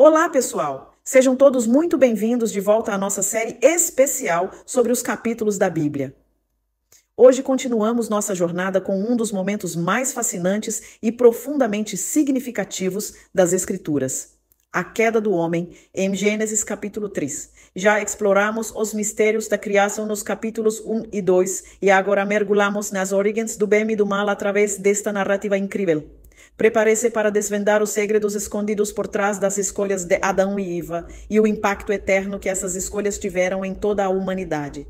Olá, pessoal! Sejam todos muito bem-vindos de volta à nossa série especial sobre os capítulos da Bíblia. Hoje continuamos nossa jornada com um dos momentos mais fascinantes e profundamente significativos das Escrituras, a queda do homem, em Gênesis capítulo 3. Já exploramos os mistérios da criação nos capítulos 1 e 2 e agora mergulhamos nas origens do bem e do mal através desta narrativa incrível. Prepare-se para desvendar os segredos escondidos por trás das escolhas de Adão e Eva e o impacto eterno que essas escolhas tiveram em toda a humanidade.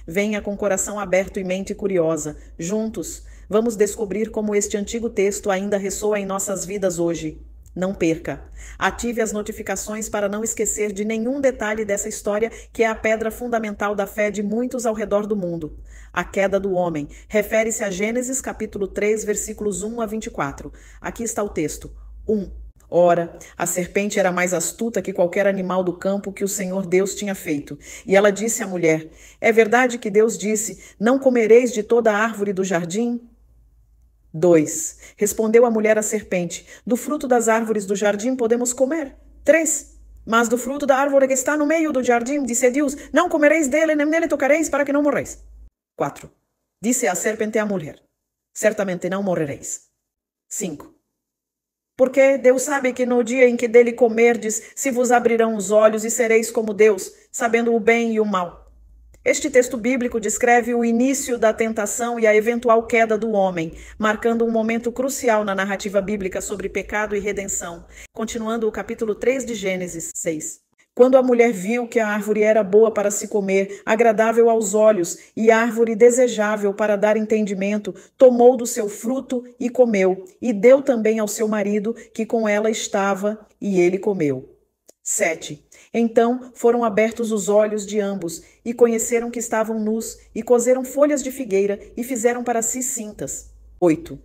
Venha com coração aberto e mente curiosa. Juntos, vamos descobrir como este antigo texto ainda ressoa em nossas vidas hoje. Não perca! Ative as notificações para não esquecer de nenhum detalhe dessa história que é a pedra fundamental da fé de muitos ao redor do mundo. A queda do homem refere-se a Gênesis capítulo 3, versículos 1 a 24. Aqui está o texto. 1. Ora, a serpente era mais astuta que qualquer animal do campo que o Senhor Deus tinha feito. E ela disse à mulher: É verdade que Deus disse, não comereis de toda a árvore do jardim? 2. Respondeu a mulher à serpente: Do fruto das árvores do jardim podemos comer. 3. Mas do fruto da árvore que está no meio do jardim, disse Deus, não comereis dele, nem nele tocareis, para que não morreis. 4. Disse a serpente à mulher: Certamente não morrereis. 5. Porque Deus sabe que no dia em que dele comerdes, se vos abrirão os olhos e sereis como Deus, sabendo o bem e o mal. Este texto bíblico descreve o início da tentação e a eventual queda do homem, marcando um momento crucial na narrativa bíblica sobre pecado e redenção. Continuando o capítulo 3 de Gênesis 6. Quando a mulher viu que a árvore era boa para se comer, agradável aos olhos e árvore desejável para dar entendimento, tomou do seu fruto e comeu, e deu também ao seu marido, que com ela estava, e ele comeu. 7. Então foram abertos os olhos de ambos, e conheceram que estavam nus, e coseram folhas de figueira, e fizeram para si cintas. 8.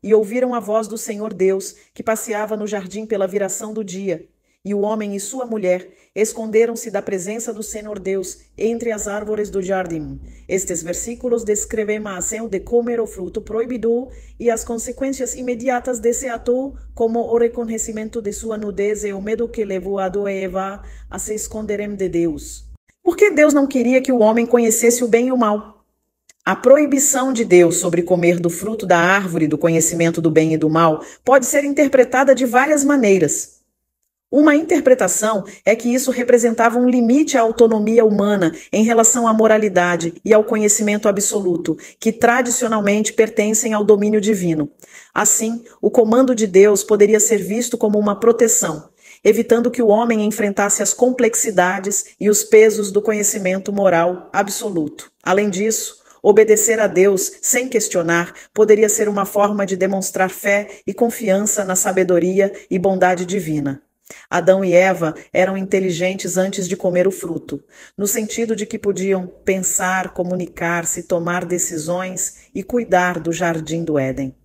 E ouviram a voz do Senhor Deus, que passeava no jardim pela viração do dia. E o homem e sua mulher esconderam-se da presença do Senhor Deus entre as árvores do jardim. Estes versículos descrevem a ação de comer o fruto proibido e as consequências imediatas desse ato, como o reconhecimento de sua nudez e o medo que levou Adão e Eva a se esconderem de Deus. Por que Deus não queria que o homem conhecesse o bem e o mal? A proibição de Deus sobre comer do fruto da árvore do conhecimento do bem e do mal pode ser interpretada de várias maneiras. Uma interpretação é que isso representava um limite à autonomia humana em relação à moralidade e ao conhecimento absoluto, que tradicionalmente pertencem ao domínio divino. Assim, o comando de Deus poderia ser visto como uma proteção, evitando que o homem enfrentasse as complexidades e os pesos do conhecimento moral absoluto. Além disso, obedecer a Deus sem questionar poderia ser uma forma de demonstrar fé e confiança na sabedoria e bondade divina. Adão e Eva eram inteligentes antes de comer o fruto, no sentido de que podiam pensar, comunicar-se, tomar decisões e cuidar do jardim do Éden.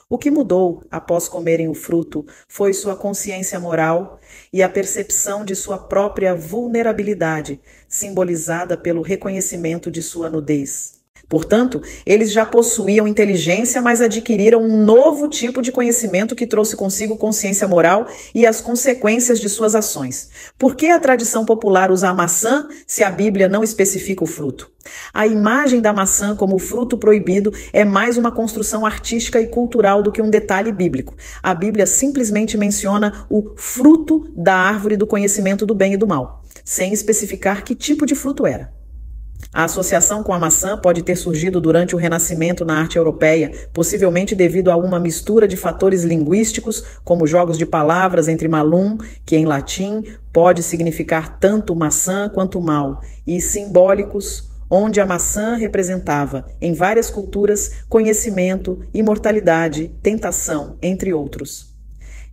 O que mudou após comerem o fruto foi sua consciência moral e a percepção de sua própria vulnerabilidade, simbolizada pelo reconhecimento de sua nudez. Portanto, eles já possuíam inteligência, mas adquiriram um novo tipo de conhecimento que trouxe consigo consciência moral e as consequências de suas ações. Por que a tradição popular usa a maçã se a Bíblia não especifica o fruto? A imagem da maçã como fruto proibido é mais uma construção artística e cultural do que um detalhe bíblico. A Bíblia simplesmente menciona o fruto da árvore do conhecimento do bem e do mal, sem especificar que tipo de fruto era. A associação com a maçã pode ter surgido durante o Renascimento na arte europeia, possivelmente devido a uma mistura de fatores linguísticos, como jogos de palavras entre malum, que em latim pode significar tanto maçã quanto mal, e simbólicos, onde a maçã representava, em várias culturas, conhecimento, imortalidade, tentação, entre outros.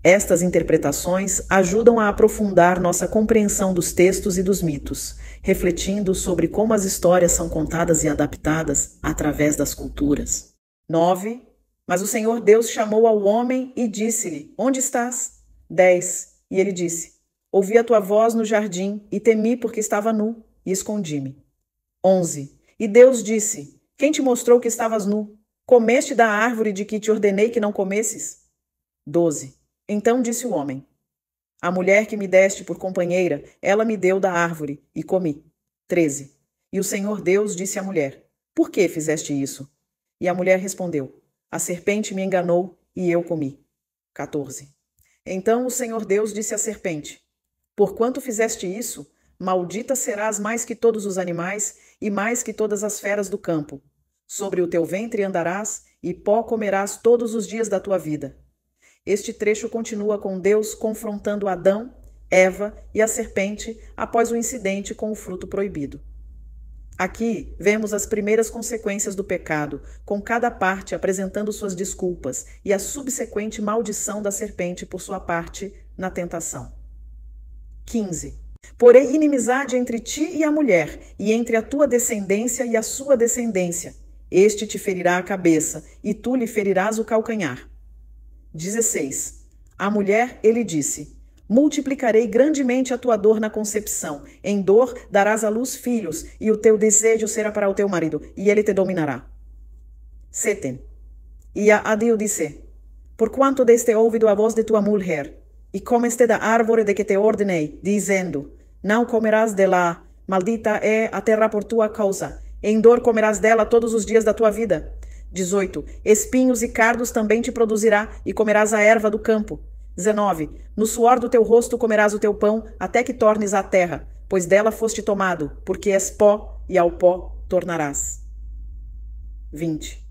Estas interpretações ajudam a aprofundar nossa compreensão dos textos e dos mitos, refletindo sobre como as histórias são contadas e adaptadas através das culturas. 9. Mas o Senhor Deus chamou ao homem e disse-lhe: Onde estás? 10. E ele disse: Ouvi a tua voz no jardim e temi porque estava nu e escondi-me. 11. E Deus disse: Quem te mostrou que estavas nu? Comeste da árvore de que te ordenei que não comesses? 12. Então disse o homem: A mulher que me deste por companheira, ela me deu da árvore, e comi. 13. E o Senhor Deus disse à mulher: Por que fizeste isso? E a mulher respondeu: A serpente me enganou, e eu comi. 14. Então o Senhor Deus disse à serpente: Porquanto fizeste isso, maldita serás mais que todos os animais e mais que todas as feras do campo. Sobre o teu ventre andarás, e pó comerás todos os dias da tua vida. Este trecho continua com Deus confrontando Adão, Eva e a serpente após o incidente com o fruto proibido. Aqui vemos as primeiras consequências do pecado, com cada parte apresentando suas desculpas e a subsequente maldição da serpente por sua parte na tentação. 15. Porém inimizade entre ti e a mulher, e entre a tua descendência e a sua descendência. Este te ferirá a cabeça, e tu lhe ferirás o calcanhar. 16. A mulher, ele disse: Multiplicarei grandemente a tua dor na concepção. Em dor darás à luz filhos, e o teu desejo será para o teu marido, e ele te dominará. 7. E a Deus disse: Porquanto deste ouvido a voz de tua mulher, e comeste da árvore de que te ordenei, dizendo: Não comerás dela, maldita é a terra por tua causa. Em dor comerás dela todos os dias da tua vida. 18. Espinhos e cardos também te produzirá, e comerás a erva do campo. 19. No suor do teu rosto comerás o teu pão, até que tornes à terra, pois dela foste tomado, porque és pó, e ao pó tornarás. 20.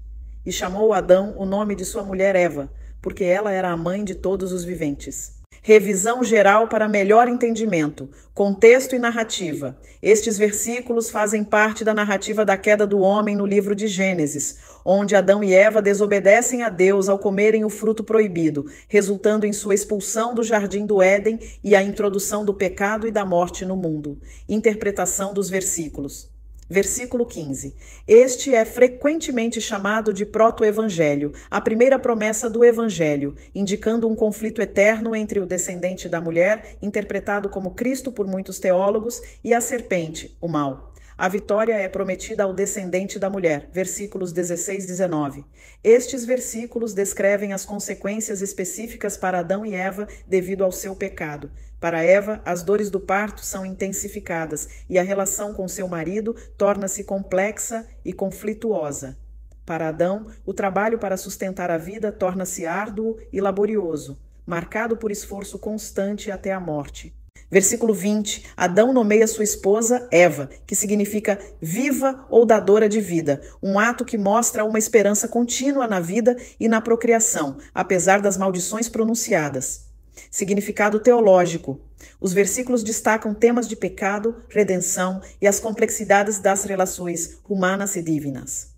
E chamou Adão o nome de sua mulher Eva, porque ela era a mãe de todos os viventes. Revisão geral para melhor entendimento, contexto e narrativa. Estes versículos fazem parte da narrativa da queda do homem no livro de Gênesis, onde Adão e Eva desobedecem a Deus ao comerem o fruto proibido, resultando em sua expulsão do jardim do Éden e a introdução do pecado e da morte no mundo. Interpretação dos versículos. Versículo 15. Este é frequentemente chamado de proto-evangelho, a primeira promessa do evangelho, indicando um conflito eterno entre o descendente da mulher, interpretado como Cristo por muitos teólogos, e a serpente, o mal. A vitória é prometida ao descendente da mulher, versículos 16 e 19. Estes versículos descrevem as consequências específicas para Adão e Eva devido ao seu pecado. Para Eva, as dores do parto são intensificadas e a relação com seu marido torna-se complexa e conflituosa. Para Adão, o trabalho para sustentar a vida torna-se árduo e laborioso, marcado por esforço constante até a morte. Versículo 20, Adão nomeia sua esposa Eva, que significa viva ou dadora de vida, um ato que mostra uma esperança contínua na vida e na procriação, apesar das maldições pronunciadas. Significado teológico. Os versículos destacam temas de pecado, redenção e as complexidades das relações humanas e divinas.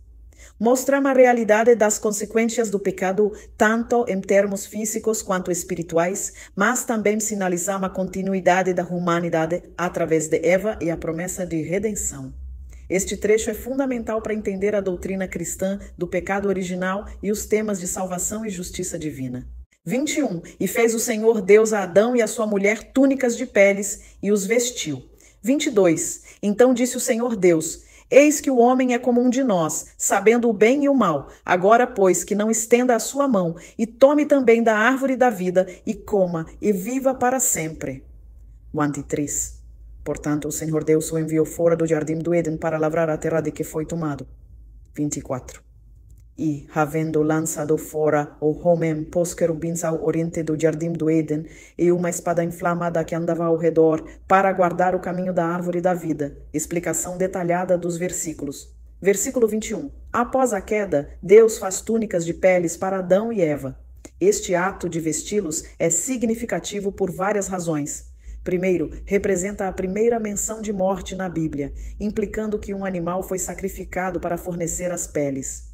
Mostram a realidade das consequências do pecado, tanto em termos físicos quanto espirituais, mas também sinalizam a continuidade da humanidade através de Eva e a promessa de redenção. Este trecho é fundamental para entender a doutrina cristã do pecado original e os temas de salvação e justiça divina. 21. E fez o Senhor Deus a Adão e a sua mulher túnicas de peles e os vestiu. 22. Então disse o Senhor Deus: Eis que o homem é como um de nós, sabendo o bem e o mal. Agora, pois, que não estenda a sua mão, e tome também da árvore da vida, e coma, e viva para sempre. 23. Portanto, o Senhor Deus o enviou fora do jardim do Éden para lavrar a terra de que foi tomado. 24. E, havendo lançado fora o homem pôs querubins ao oriente do jardim do Éden, e uma espada inflamada que andava ao redor, para guardar o caminho da árvore da vida. Explicação detalhada dos versículos. Versículo 21. Após a queda, Deus faz túnicas de peles para Adão e Eva. Este ato de vesti-los é significativo por várias razões. Primeiro, representa a primeira menção de morte na Bíblia, implicando que um animal foi sacrificado para fornecer as peles.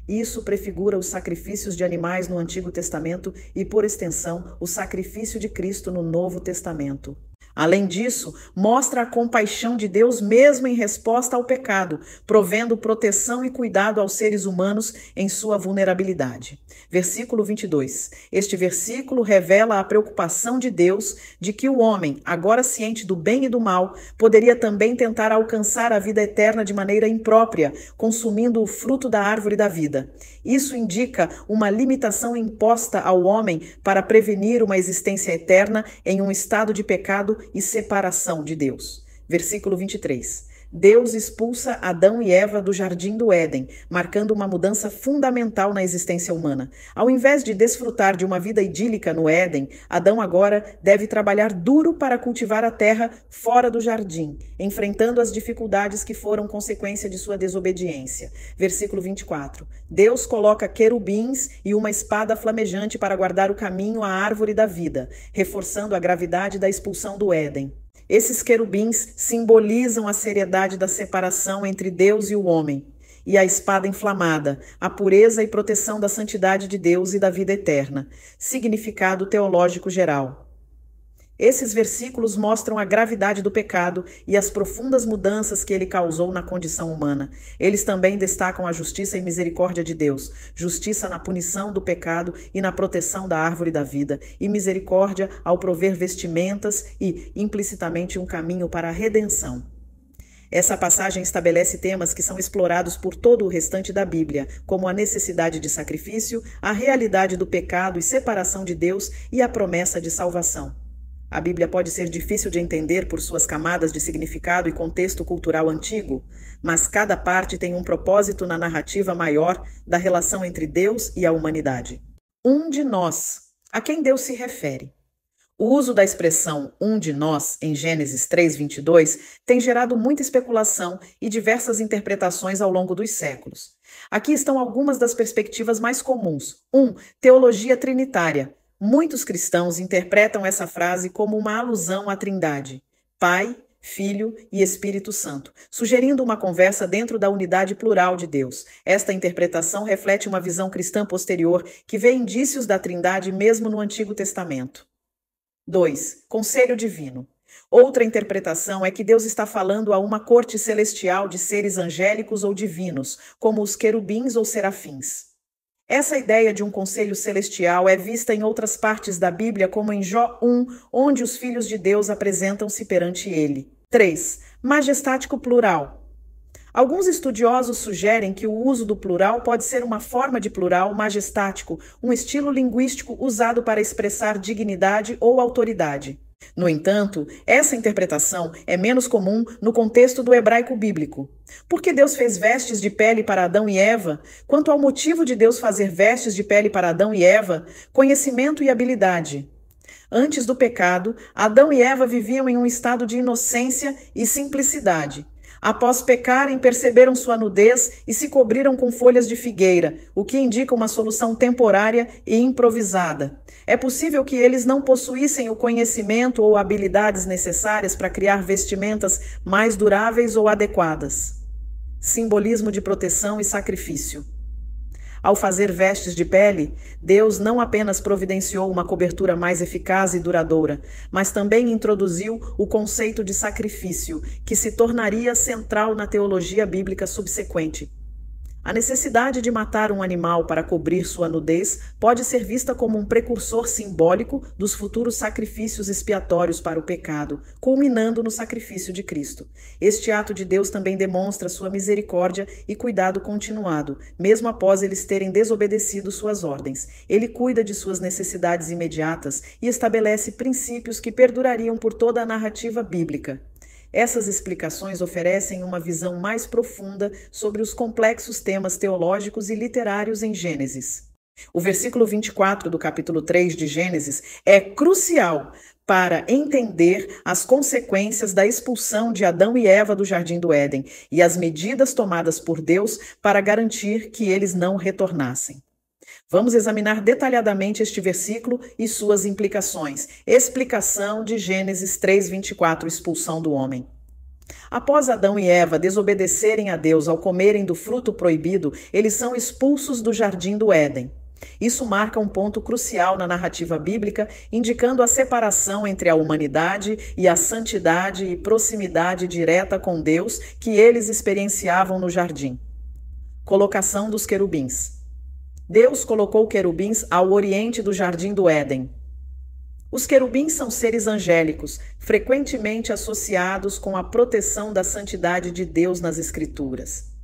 Isso prefigura os sacrifícios de animais no Antigo Testamento e, por extensão, o sacrifício de Cristo no Novo Testamento. Além disso, mostra a compaixão de Deus mesmo em resposta ao pecado, provendo proteção e cuidado aos seres humanos em sua vulnerabilidade. Versículo 22. Este versículo revela a preocupação de Deus de que o homem, agora ciente do bem e do mal, poderia também tentar alcançar a vida eterna de maneira imprópria, consumindo o fruto da árvore da vida. Isso indica uma limitação imposta ao homem para prevenir uma existência eterna em um estado de pecado e separação de Deus. Versículo 23. Deus expulsa Adão e Eva do jardim do Éden, marcando uma mudança fundamental na existência humana. Ao invés de desfrutar de uma vida idílica no Éden, Adão agora deve trabalhar duro para cultivar a terra fora do jardim, enfrentando as dificuldades que foram consequência de sua desobediência. Versículo 24. Deus coloca querubins e uma espada flamejante para guardar o caminho à árvore da vida, reforçando a gravidade da expulsão do Éden. Esses querubins simbolizam a seriedade da separação entre Deus e o homem, e a espada inflamada, a pureza e proteção da santidade de Deus e da vida eterna. Significado teológico geral. Esses versículos mostram a gravidade do pecado e as profundas mudanças que ele causou na condição humana. Eles também destacam a justiça e misericórdia de Deus, justiça na punição do pecado e na proteção da árvore da vida, e misericórdia ao prover vestimentas e, implicitamente, um caminho para a redenção. Essa passagem estabelece temas que são explorados por todo o restante da Bíblia, como a necessidade de sacrifício, a realidade do pecado e separação de Deus e a promessa de salvação. A Bíblia pode ser difícil de entender por suas camadas de significado e contexto cultural antigo, mas cada parte tem um propósito na narrativa maior da relação entre Deus e a humanidade. Um de nós. A quem Deus se refere? O uso da expressão um de nós, em Gênesis 3:22, tem gerado muita especulação e diversas interpretações ao longo dos séculos. Aqui estão algumas das perspectivas mais comuns. 1. Teologia trinitária. Muitos cristãos interpretam essa frase como uma alusão à Trindade, Pai, Filho e Espírito Santo, sugerindo uma conversa dentro da unidade plural de Deus. Esta interpretação reflete uma visão cristã posterior que vê indícios da Trindade mesmo no Antigo Testamento. 2. Conselho divino. Outra interpretação é que Deus está falando a uma corte celestial de seres angélicos ou divinos, como os querubins ou serafins. Essa ideia de um conselho celestial é vista em outras partes da Bíblia, como em Jó 1, onde os filhos de Deus apresentam-se perante ele. 3. Majestático plural. Alguns estudiosos sugerem que o uso do plural pode ser uma forma de plural majestático, um estilo linguístico usado para expressar dignidade ou autoridade. No entanto, essa interpretação é menos comum no contexto do hebraico bíblico. Por que Deus fez vestes de pele para Adão e Eva? Quanto ao motivo de Deus fazer vestes de pele para Adão e Eva, conhecimento e habilidade. Antes do pecado, Adão e Eva viviam em um estado de inocência e simplicidade. Após pecarem, perceberam sua nudez e se cobriram com folhas de figueira, o que indica uma solução temporária e improvisada. É possível que eles não possuíssem o conhecimento ou habilidades necessárias para criar vestimentas mais duráveis ou adequadas. Simbolismo de proteção e sacrifício. Ao fazer vestes de pele, Deus não apenas providenciou uma cobertura mais eficaz e duradoura, mas também introduziu o conceito de sacrifício, que se tornaria central na teologia bíblica subsequente. A necessidade de matar um animal para cobrir sua nudez pode ser vista como um precursor simbólico dos futuros sacrifícios expiatórios para o pecado, culminando no sacrifício de Cristo. Este ato de Deus também demonstra sua misericórdia e cuidado continuado, mesmo após eles terem desobedecido suas ordens. Ele cuida de suas necessidades imediatas e estabelece princípios que perdurariam por toda a narrativa bíblica. Essas explicações oferecem uma visão mais profunda sobre os complexos temas teológicos e literários em Gênesis. O versículo 24 do capítulo 3 de Gênesis é crucial para entender as consequências da expulsão de Adão e Eva do Jardim do Éden e as medidas tomadas por Deus para garantir que eles não retornassem. Vamos examinar detalhadamente este versículo e suas implicações. Explicação de Gênesis 3:24, expulsão do homem. Após Adão e Eva desobedecerem a Deus ao comerem do fruto proibido, eles são expulsos do Jardim do Éden. Isso marca um ponto crucial na narrativa bíblica, indicando a separação entre a humanidade e a santidade e proximidade direta com Deus que eles experienciavam no jardim. Colocação dos querubins. Deus colocou querubins ao oriente do jardim do Éden. Os querubins são seres angélicos, frequentemente associados com a proteção da santidade de Deus nas Escrituras.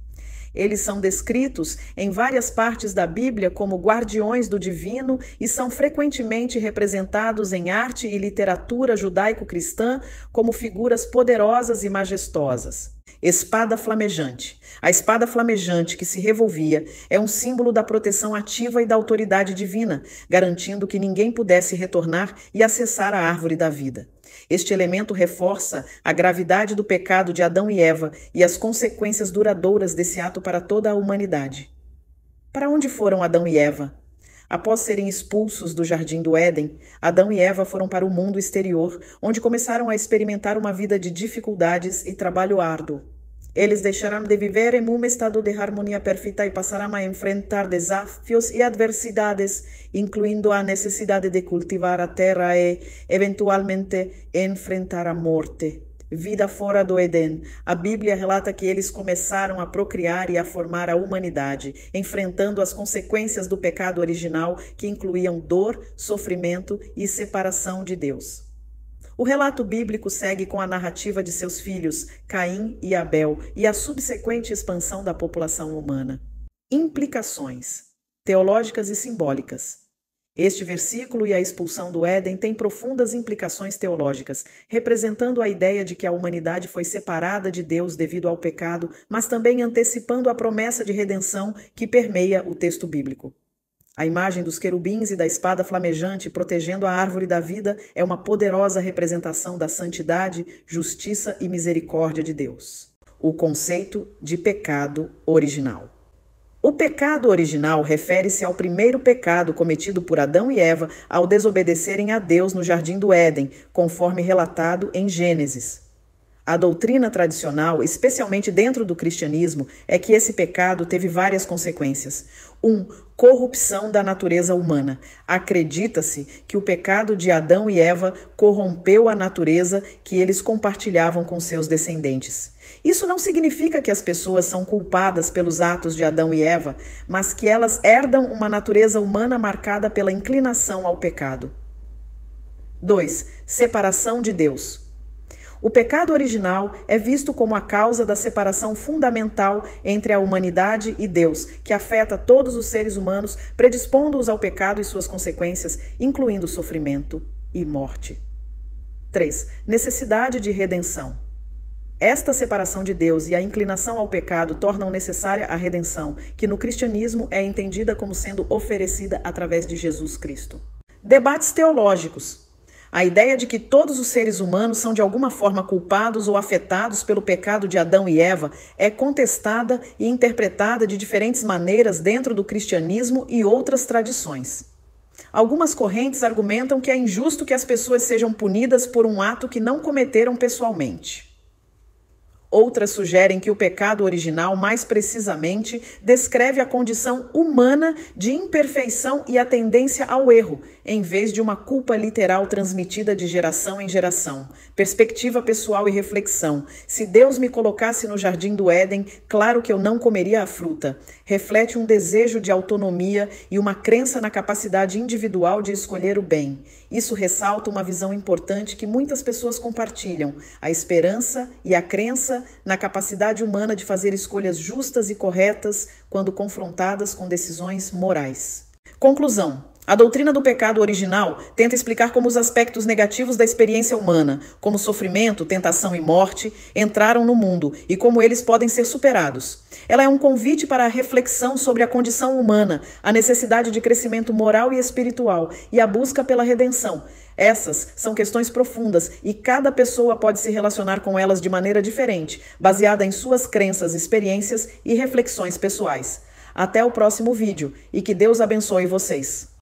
Eles são descritos em várias partes da Bíblia como guardiões do divino e são frequentemente representados em arte e literatura judaico-cristã como figuras poderosas e majestosas. Espada flamejante. A espada flamejante que se revolvia é um símbolo da proteção ativa e da autoridade divina, garantindo que ninguém pudesse retornar e acessar a árvore da vida. Este elemento reforça a gravidade do pecado de Adão e Eva e as consequências duradouras desse ato para toda a humanidade. Para onde foram Adão e Eva? Após serem expulsos do jardim do Éden, Adão e Eva foram para o mundo exterior, onde começaram a experimentar uma vida de dificuldades e trabalho árduo. Eles deixarão de viver em um estado de harmonia perfeita e passarão a enfrentar desafios e adversidades, incluindo a necessidade de cultivar a terra e, eventualmente, enfrentar a morte. Vida fora do Éden. A Bíblia relata que eles começaram a procriar e a formar a humanidade, enfrentando as consequências do pecado original, que incluíam dor, sofrimento e separação de Deus. O relato bíblico segue com a narrativa de seus filhos, Caim e Abel, e a subsequente expansão da população humana. Implicações teológicas e simbólicas. Este versículo e a expulsão do Éden têm profundas implicações teológicas, representando a ideia de que a humanidade foi separada de Deus devido ao pecado, mas também antecipando a promessa de redenção que permeia o texto bíblico. A imagem dos querubins e da espada flamejante protegendo a árvore da vida é uma poderosa representação da santidade, justiça e misericórdia de Deus. O conceito de pecado original. O pecado original refere-se ao primeiro pecado cometido por Adão e Eva ao desobedecerem a Deus no jardim do Éden, conforme relatado em Gênesis. A doutrina tradicional, especialmente dentro do cristianismo, é que esse pecado teve várias consequências. 1. Corrupção da natureza humana. Acredita-se que o pecado de Adão e Eva corrompeu a natureza que eles compartilhavam com seus descendentes. Isso não significa que as pessoas são culpadas pelos atos de Adão e Eva, mas que elas herdam uma natureza humana marcada pela inclinação ao pecado. 2. Separação de Deus. O pecado original é visto como a causa da separação fundamental entre a humanidade e Deus, que afeta todos os seres humanos, predispondo-os ao pecado e suas consequências, incluindo sofrimento e morte. 3. Necessidade de redenção. Esta separação de Deus e a inclinação ao pecado tornam necessária a redenção, que no cristianismo é entendida como sendo oferecida através de Jesus Cristo. Debates teológicos. A ideia de que todos os seres humanos são de alguma forma culpados ou afetados pelo pecado de Adão e Eva é contestada e interpretada de diferentes maneiras dentro do cristianismo e outras tradições. Algumas correntes argumentam que é injusto que as pessoas sejam punidas por um ato que não cometeram pessoalmente. Outras sugerem que o pecado original, mais precisamente, descreve a condição humana de imperfeição e a tendência ao erro, em vez de uma culpa literal transmitida de geração em geração. Perspectiva pessoal e reflexão. Se Deus me colocasse no jardim do Éden, claro que eu não comeria a fruta. Reflete um desejo de autonomia e uma crença na capacidade individual de escolher o bem. Isso ressalta uma visão importante que muitas pessoas compartilham: a esperança e a crença na capacidade humana de fazer escolhas justas e corretas quando confrontadas com decisões morais. Conclusão. A doutrina do pecado original tenta explicar como os aspectos negativos da experiência humana, como sofrimento, tentação e morte, entraram no mundo e como eles podem ser superados. Ela é um convite para a reflexão sobre a condição humana, a necessidade de crescimento moral e espiritual e a busca pela redenção. Essas são questões profundas e cada pessoa pode se relacionar com elas de maneira diferente, baseada em suas crenças, experiências e reflexões pessoais. Até o próximo vídeo e que Deus abençoe vocês.